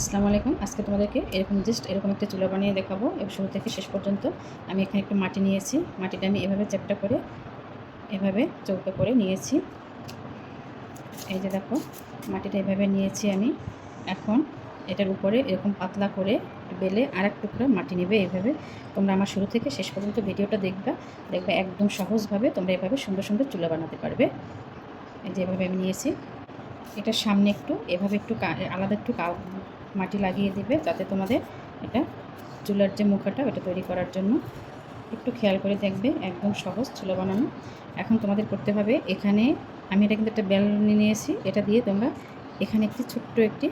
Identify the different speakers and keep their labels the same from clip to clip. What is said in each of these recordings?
Speaker 1: আসসালামু আলাইকুম। আজকে তোমাদেরকে এরকম একটা চুলা বানিয়ে দেখাবো। শুরু থেকে শেষ পর্যন্ত আমি এখানে একটু মাটি নিয়েছি। মাটিটা আমি এভাবে চ্যাপ্টা করে এভাবে চৌকা করে নিয়েছি। এই যে দেখো, মাটিটা এভাবে নিয়েছি আমি। এখন এটার উপরে এরকম পাতলা করে বেলে আর এক টুকরো মাটি নেবে। এইভাবে তোমরা আমার শুরু থেকে শেষ পর্যন্ত ভিডিওটা দেখবে একদম সহজভাবে তোমরা এভাবে সুন্দর সুন্দর চুলা বানাতে পারবে। এই যে এভাবে আমি নিয়েছি। এটার সামনে এভাবে আলাদা মাটি লাগিয়ে দিবে, যাতে তোমাদের এটা চুলার যে মুখাটা ওটা তৈরি করার জন্য একটু খেয়াল করে দেখবে। একদম সহজ চুলা বানানো। এখন তোমাদের করতে হবে, এখানে আমি এটা কিন্তু একটা বেলনি নিয়েছি, এটা দিয়ে তোমরা এখানে ছোট্ট একটি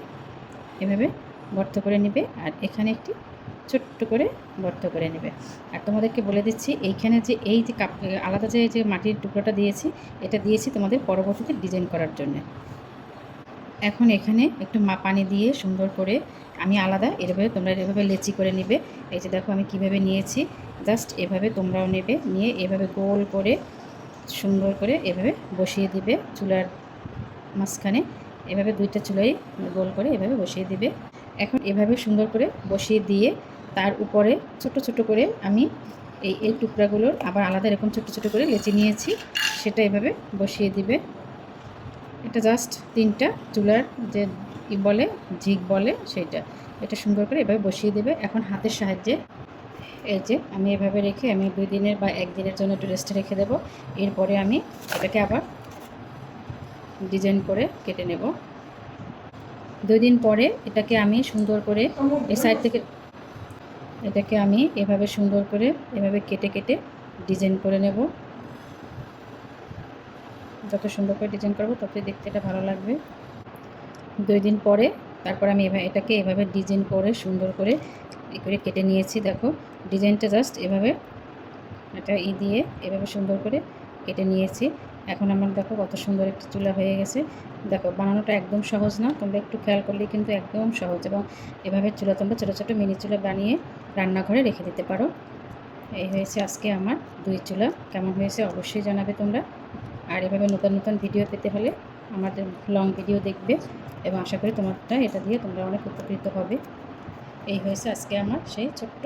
Speaker 1: এভাবে গর্ত করে নেবে, আর এখানে একটি ছোট্ট করে গর্ত করে নেবে। আর তোমাদেরকে বলে দিচ্ছি, এইখানে যে আলাদা যে মাটির টুকরোটা দিয়েছি, এটা দিয়েছি তোমাদের পরবর্তীতে ডিজাইন করার জন্য। এখন এখানে একটু পানি দিয়ে সুন্দর করে আমি আলাদা তোমরা এভাবে লেচি করে নেবে। এই যে দেখো আমি কিভাবে নিয়েছি, জাস্ট এভাবে তোমরাও নেবে, নিয়ে এভাবে গোল করে সুন্দর করে এভাবে বসিয়ে দিবে চুলার মাঝখানে। এভাবে দুইটা চুলাই গোল করে এভাবে বসিয়ে দিবে। এখন এভাবে সুন্দর করে বসিয়ে দিয়ে তার উপরে ছোট ছোট করে আমি এই টুকরাগুলোর আবার আলাদা এরকম ছোট ছোট করে লেচি নিয়েছি, সেটা এভাবে বসিয়ে দিবে। এটা জাস্ট 3টা চুলার যে বলে ঝিক বলে সেইটা, এটা সুন্দর করে এভাবে বসিয়ে দেবে। এখন হাতের সাহায্যে এই যে আমি এভাবে রেখে আমি 2 দিনের বা 1 দিনের জন্য একটু রেস্টে রেখে দেবো। এরপরে আমি এটাকে আবার ডিজাইন করে কেটে নেব। 2 দিন পরে এটাকে আমি সুন্দর করে এই সাইড থেকে এটাকে আমি এভাবে সুন্দর করে এভাবে কেটে কেটে ডিজাইন করে নেব। যত সুন্দর করে ডিজাইন করবো ততই দেখতে এটা ভালো লাগবে। 2 দিন পরে তারপর আমি এটাকে এভাবে ডিজাইন করে সুন্দর করে কেটে নিয়েছি। দেখো ডিজাইনটা জাস্ট এভাবে এটা দিয়ে এভাবে সুন্দর করে কেটে নিয়েছি। এখন আমার দেখো কত সুন্দর একটা চুলা হয়ে গেছে। দেখো বানানোটা একদম সহজ না, তোমরা একটু খেয়াল করলেই কিন্তু একদম সহজ। এবং এভাবে চুলা তোমরা ছোটো ছোটো মিনি চুলা বানিয়ে রান্নাঘরে রেখে দিতে পারো। এই হয়েছে আজকে আমার 2 চুলা। কেমন হয়েছে অবশ্যই জানাবে তোমরা। আর এভাবে নতুন নতুন ভিডিও পেতে হলে আমাদের লং ভিডিও দেখবে, এবং আশা করি এটা দিয়ে তোমরা অনেক উপকৃত হবে। এই হয়েছে আজকে আমার সেই ছোট্ট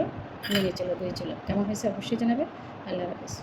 Speaker 1: মিনি চুলা 2 চুলা। কেমন হয়েছে অবশ্যই জানাবে। আল্লাহ হাফেজ।